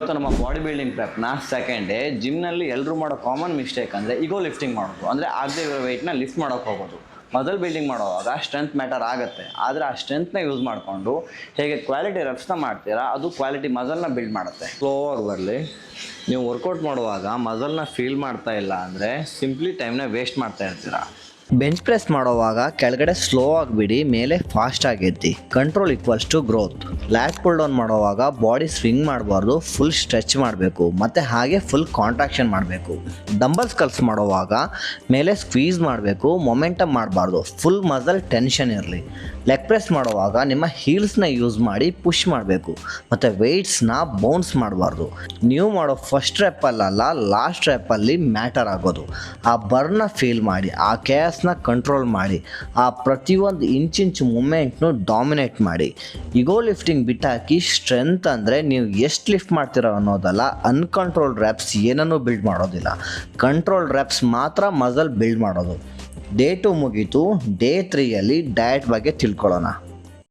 ಇವತ್ತು ನಮ್ಮ body building ಪ್ರೆಪ್ನ second day ಜಿಮ್ನಲ್ಲಿ ಎಲ್ಲರೂ ಮಾಡೋ ಕಾಮನ್ ಮಿಸ್ಟೇಕ್ ಅಂದರೆ ಈಗೋ ಲಿಫ್ಟಿಂಗ್ ಮಾಡೋದು. ಅಂದರೆ ಆಗದೆ ಇರೋ ವೆಯ್ಟ್ನ ಲಿಫ್ಟ್ ಮಾಡೋಕ್ಕೆ ಹೋಗೋದು. ಮೊದಲು ಬಿಲ್ಡಿಂಗ್ ಮಾಡೋವಾಗ ಸ್ಟ್ರೆಂತ್ ಮ್ಯಾಟರ್ ಆಗುತ್ತೆ, ಆದರೆ ಆ ಸ್ಟ್ರೆಂತ್ನ ಯೂಸ್ ಮಾಡಿಕೊಂಡು ಹೇಗೆ ಕ್ವಾಲಿಟಿ ರೆಪ್ಸ್ನ ಮಾಡ್ತೀರಾ ಅದು ಕ್ವಾಲಿಟಿ ಮಸಲ್ನ ಬಿಲ್ಡ್ ಮಾಡುತ್ತೆ. ಸ್ಲೋ ಆಗಿ ಬರಲಿ. ನೀವು ವರ್ಕೌಟ್ ಮಾಡುವಾಗ ಮಸಲ್ನ ಫೀಲ್ ಮಾಡ್ತಾ ಇಲ್ಲ ಅಂದರೆ ಸಿಂಪ್ಲಿ ಟೈಮ್ನ ವೇಸ್ಟ್ ಮಾಡ್ತಾ ಇರ್ತೀರಾ. ಬೆಂಚ್ ಪ್ರೆಸ್ ಮಾಡುವಾಗ ಕೆಳಗಡೆ ಸ್ಲೋ ಆಗಿಬಿಡಿ, ಮೇಲೆ ಫಾಸ್ಟ್ ಆಗಿರ್ತಿ. Control equals to growth. Lat pull down ಮಾಡುವಾಗ ಬಾಡಿ ಸ್ವಿಂಗ್ ಮಾಡಬಾರ್ದು, ಫುಲ್ ಸ್ಟ್ರೆಚ್ ಮಾಡಬೇಕು ಮತ್ತು ಹಾಗೆ ಫುಲ್ ಕಾಂಟ್ರಾಕ್ಷನ್ ಮಾಡಬೇಕು. ಡಂಬಲ್ಸ್ ಕಲ್ಸ್ ಮಾಡುವಾಗ ಮೇಲೆ ಸ್ಕ್ವೀಸ್ ಮಾಡಬೇಕು, ಮೊಮೆಂಟಮ್ ಮಾಡಬಾರ್ದು, ಫುಲ್ ಮಸಲ್ ಟೆನ್ಷನ್ ಇರಲಿ. ಲೆಗ್ ಪ್ರೆಸ್ ಮಾಡುವಾಗ ನಿಮ್ಮ ಹೀಲ್ಸ್ನ ಯೂಸ್ ಮಾಡಿ ಪುಷ್ ಮಾಡಬೇಕು ಮತ್ತು ವೆಯ್ಟ್ಸ್ನ ಬೌನ್ಸ್ ಮಾಡಬಾರ್ದು. ನೀವು ಮಾಡೋ ಫಸ್ಟ್ ರೆಪ್ಪಲ್ಲ ಲಾಸ್ಟ್ ರೆಪ್ಪಲ್ಲಿ ಮ್ಯಾಟರ್ ಆಗೋದು. ಆ ಬರ್ನ ಫೀಲ್ ಮಾಡಿ, ಆ ಕೇಸ್ನ ಕಂಟ್ರೋಲ್ ಮಾಡಿ, ಆ ಪ್ರತಿಯೊಂದು ಇಂಚಿಂಚು ಮೂಮೆಂಟ್ನು ಡಾಮಿನೇಟ್ ಮಾಡಿ. ಈಗೋ ಲಿಫ್ಟಿಂಗ್ ಬಿಟ್ಟಾಕಿ ಸ್ಟ್ರೆಂತ್ ಅಂದರೆ ನೀವು ಎಷ್ಟು ಲಿಫ್ಟ್ ಮಾಡ್ತೀರೋ ಅನ್ನೋದಲ್ಲ. ಅನ್ಕಂಟ್ರೋಲ್ ರೆಪ್ಸ್ ಏನನ್ನೂ ಬಿಲ್ಡ್ ಮಾಡೋದಿಲ್ಲ, ಕಂಟ್ರೋಲ್ ರೆಪ್ಸ್ ಮಾತ್ರ ಮಸಲ್ ಬಿಲ್ಡ್ ಮಾಡೋದು. ಡೇ 2 ಮುಗೀತು. ಡೇ 3ಯಲ್ಲಿ ಡಯಟ್ ಬಗ್ಗೆ ತಿಳ್ಕೊಳ್ಳೋಣ.